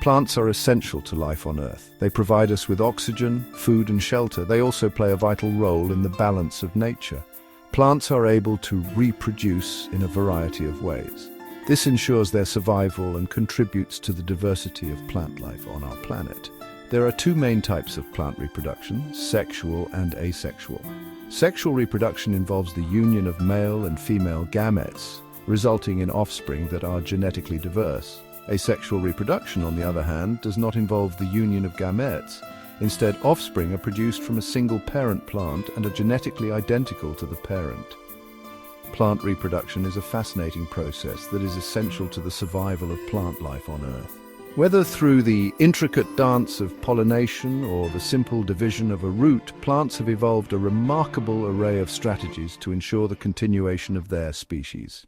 Plants are essential to life on Earth. They provide us with oxygen, food and shelter. They also play a vital role in the balance of nature. Plants are able to reproduce in a variety of ways. This ensures their survival and contributes to the diversity of plant life on our planet. There are two main types of plant reproduction, sexual and asexual. Sexual reproduction involves the union of male and female gametes, resulting in offspring that are genetically diverse. Asexual reproduction, on the other hand, does not involve the union of gametes. Instead, offspring are produced from a single parent plant and are genetically identical to the parent. Plant reproduction is a fascinating process that is essential to the survival of plant life on Earth. Whether through the intricate dance of pollination or the simple division of a root, plants have evolved a remarkable array of strategies to ensure the continuation of their species.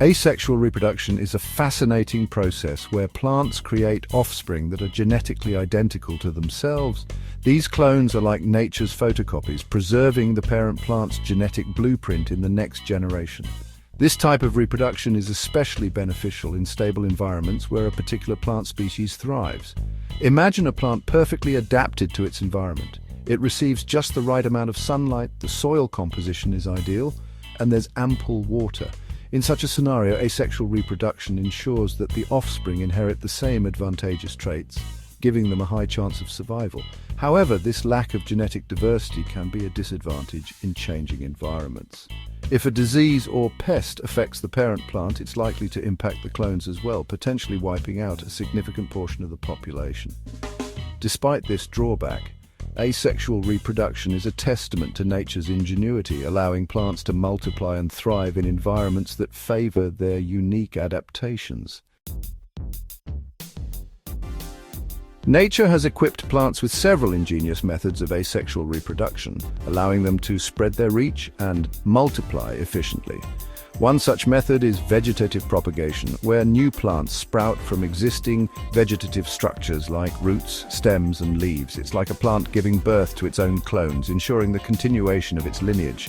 Asexual reproduction is a fascinating process where plants create offspring that are genetically identical to themselves. These clones are like nature's photocopies, preserving the parent plant's genetic blueprint in the next generation. This type of reproduction is especially beneficial in stable environments where a particular plant species thrives. Imagine a plant perfectly adapted to its environment. It receives just the right amount of sunlight, the soil composition is ideal, and there's ample water. In such a scenario, asexual reproduction ensures that the offspring inherit the same advantageous traits, giving them a high chance of survival. However, this lack of genetic diversity can be a disadvantage in changing environments. If a disease or pest affects the parent plant, it's likely to impact the clones as well, potentially wiping out a significant portion of the population. Despite this drawback, asexual reproduction is a testament to nature's ingenuity, allowing plants to multiply and thrive in environments that favor their unique adaptations. Nature has equipped plants with several ingenious methods of asexual reproduction, allowing them to spread their reach and multiply efficiently. One such method is vegetative propagation, where new plants sprout from existing vegetative structures like roots, stems, and leaves. It's like a plant giving birth to its own clones, ensuring the continuation of its lineage.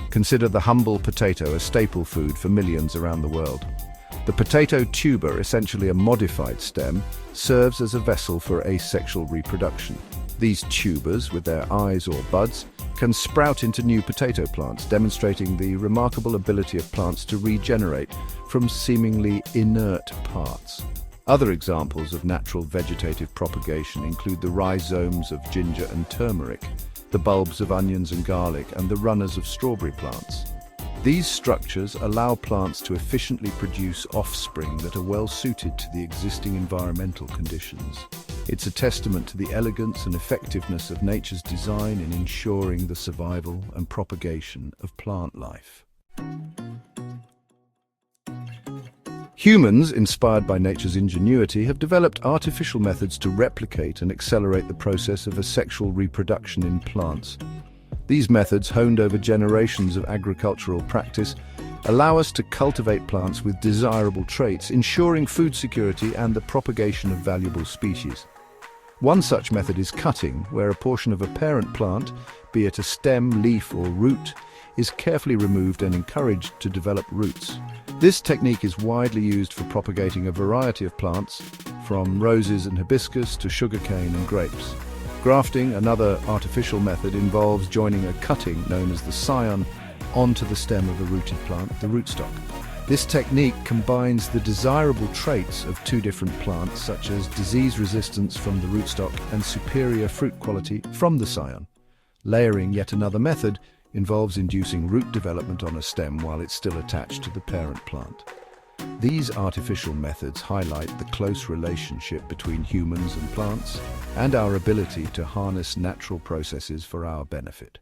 Consider the humble potato a staple food for millions around the world. The potato tuber, essentially a modified stem, serves as a vessel for asexual reproduction. These tubers, with their eyes or buds, can sprout into new potato plants, demonstrating the remarkable ability of plants to regenerate from seemingly inert parts. Other examples of natural vegetative propagation include the rhizomes of ginger and turmeric, the bulbs of onions and garlic, and the runners of strawberry plants. These structures allow plants to efficiently produce offspring that are well suited to the existing environmental conditions. It's a testament to the elegance and effectiveness of nature's design in ensuring the survival and propagation of plant life. Humans, inspired by nature's ingenuity, have developed artificial methods to replicate and accelerate the process of asexual reproduction in plants. These methods, honed over generations of agricultural practice, allow us to cultivate plants with desirable traits, ensuring food security and the propagation of valuable species. One such method is cutting, where a portion of a parent plant, be it a stem, leaf, or root, is carefully removed and encouraged to develop roots. This technique is widely used for propagating a variety of plants, from roses and hibiscus to sugarcane and grapes. Grafting, another artificial method, involves joining a cutting, known as the scion, onto the stem of a rooted plant, the rootstock. This technique combines the desirable traits of two different plants, such as disease resistance from the rootstock and superior fruit quality from the scion. Layering, yet another method, involves inducing root development on a stem while it's still attached to the parent plant. These artificial methods highlight the close relationship between humans and plants and our ability to harness natural processes for our benefit.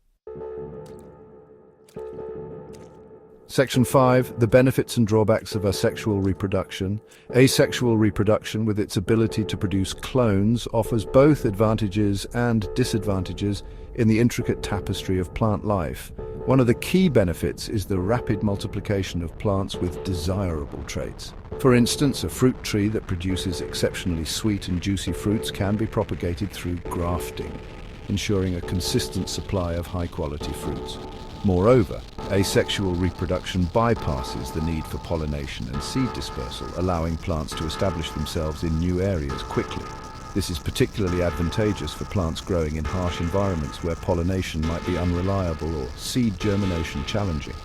Section 5. The benefits and drawbacks of asexual reproduction. Asexual reproduction, with its ability to produce clones, offers both advantages and disadvantages in the intricate tapestry of plant life. One of the key benefits is the rapid multiplication of plants with desirable traits. For instance, a fruit tree that produces exceptionally sweet and juicy fruits can be propagated through grafting, ensuring a consistent supply of high-quality fruits. Moreover, asexual reproduction bypasses the need for pollination and seed dispersal, allowing plants to establish themselves in new areas quickly. This is particularly advantageous for plants growing in harsh environments where pollination might be unreliable or seed germination challenging.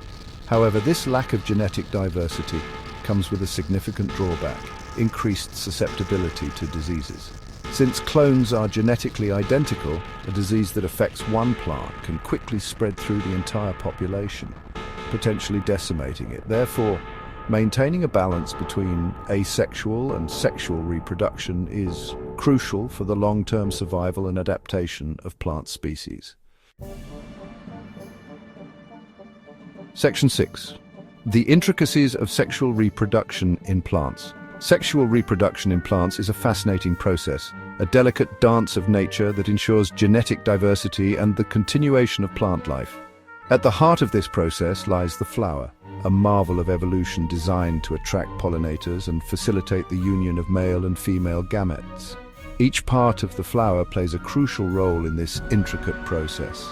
However, this lack of genetic diversity comes with a significant drawback: increased susceptibility to diseases. Since clones are genetically identical, a disease that affects one plant can quickly spread through the entire population, potentially decimating it. Therefore, maintaining a balance between asexual and sexual reproduction is crucial for the long-term survival and adaptation of plant species. Section 6. The intricacies of sexual reproduction in plants. Sexual reproduction in plants is a fascinating process, a delicate dance of nature that ensures genetic diversity and the continuation of plant life. At the heart of this process lies the flower, a marvel of evolution designed to attract pollinators and facilitate the union of male and female gametes. Each part of the flower plays a crucial role in this intricate process.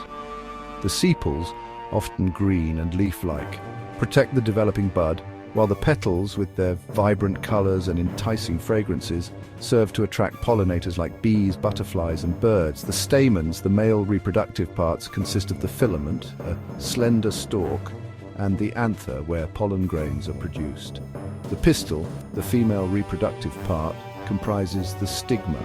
The sepals, often green and leaf-like, protect the developing bud, while the petals, with their vibrant colors and enticing fragrances, serve to attract pollinators like bees, butterflies, and birds. The stamens, the male reproductive parts, consist of the filament, a slender stalk, and the anther, where pollen grains are produced. The pistil, the female reproductive part, comprises the stigma,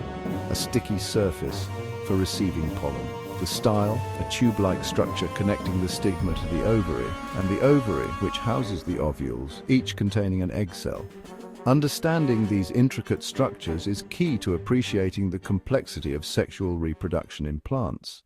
a sticky surface for receiving pollen. The style, a tube-like structure connecting the stigma to the ovary, and the ovary, which houses the ovules, each containing an egg cell. Understanding these intricate structures is key to appreciating the complexity of sexual reproduction in plants.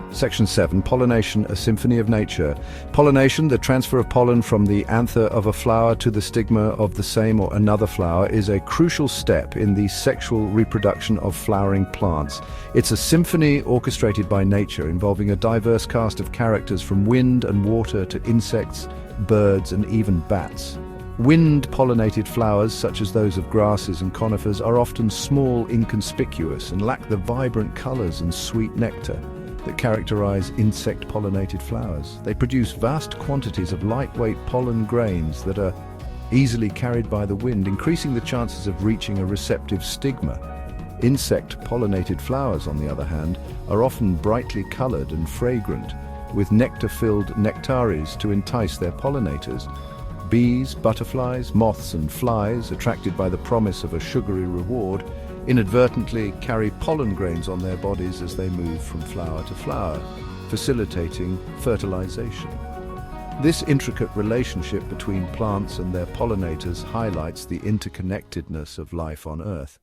Section 7. Pollination, a symphony of nature. Pollination, the transfer of pollen from the anther of a flower to the stigma of the same or another flower, is a crucial step in the sexual reproduction of flowering plants. It's a symphony orchestrated by nature, involving a diverse cast of characters from wind and water to insects, birds, and even bats. Wind-pollinated flowers, such as those of grasses and conifers, are often small, inconspicuous, and lack the vibrant colors and sweet nectar that characterize insect-pollinated flowers. They produce vast quantities of lightweight pollen grains that are easily carried by the wind, increasing the chances of reaching a receptive stigma. Insect-pollinated flowers, on the other hand, are often brightly colored and fragrant, with nectar-filled nectaries to entice their pollinators. Bees, butterflies, moths, and flies, attracted by the promise of a sugary reward, inadvertently carry pollen grains on their bodies as they move from flower to flower, facilitating fertilization. This intricate relationship between plants and their pollinators highlights the interconnectedness of life on Earth.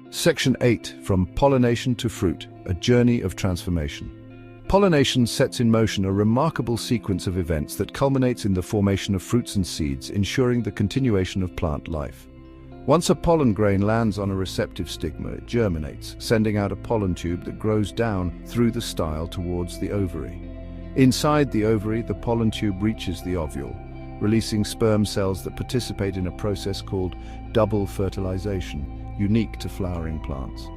Section 8. From pollination to fruit, a journey of transformation. Pollination sets in motion a remarkable sequence of events that culminates in the formation of fruits and seeds, ensuring the continuation of plant life. Once a pollen grain lands on a receptive stigma, it germinates, sending out a pollen tube that grows down through the style towards the ovary. Inside the ovary, the pollen tube reaches the ovule, releasing sperm cells that participate in a process called double fertilization, unique to flowering plants.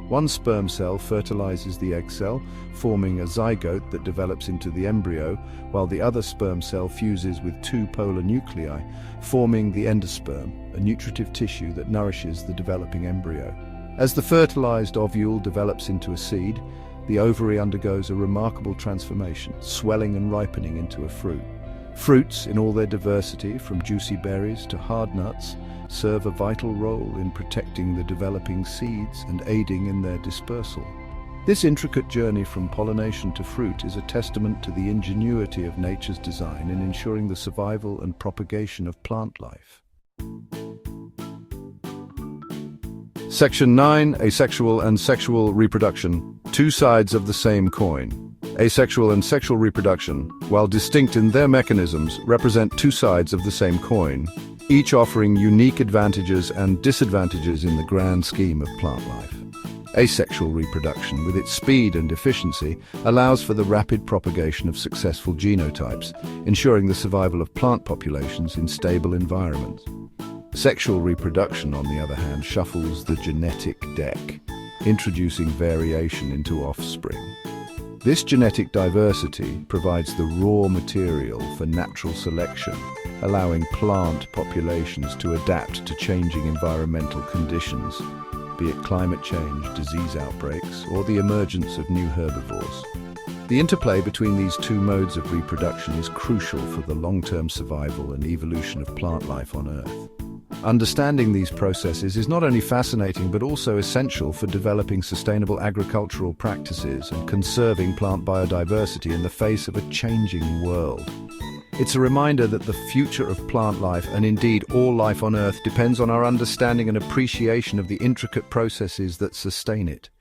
One sperm cell fertilizes the egg cell, forming a zygote that develops into the embryo, while the other sperm cell fuses with two polar nuclei, forming the endosperm, a nutritive tissue that nourishes the developing embryo. As the fertilized ovule develops into a seed, the ovary undergoes a remarkable transformation, swelling and ripening into a fruit. Fruits, in all their diversity, from juicy berries to hard nuts, serve a vital role in protecting the developing seeds and aiding in their dispersal. This intricate journey from pollination to fruit is a testament to the ingenuity of nature's design in ensuring the survival and propagation of plant life. Section 9. Asexual and sexual reproduction. Two sides of the same coin. Asexual and sexual reproduction, while distinct in their mechanisms, represent two sides of the same coin, each offering unique advantages and disadvantages in the grand scheme of plant life. Asexual reproduction, with its speed and efficiency, allows for the rapid propagation of successful genotypes, ensuring the survival of plant populations in stable environments. Sexual reproduction, on the other hand, shuffles the genetic deck. introducing variation into offspring. This genetic diversity provides the raw material for natural selection, allowing plant populations to adapt to changing environmental conditions, be it climate change, disease outbreaks, or the emergence of new herbivores. The interplay between these two modes of reproduction is crucial for the long-term survival and evolution of plant life on Earth. Understanding these processes is not only fascinating but also essential for developing sustainable agricultural practices and conserving plant biodiversity in the face of a changing world. It's a reminder that the future of plant life, and indeed all life on Earth, depends on our understanding and appreciation of the intricate processes that sustain it.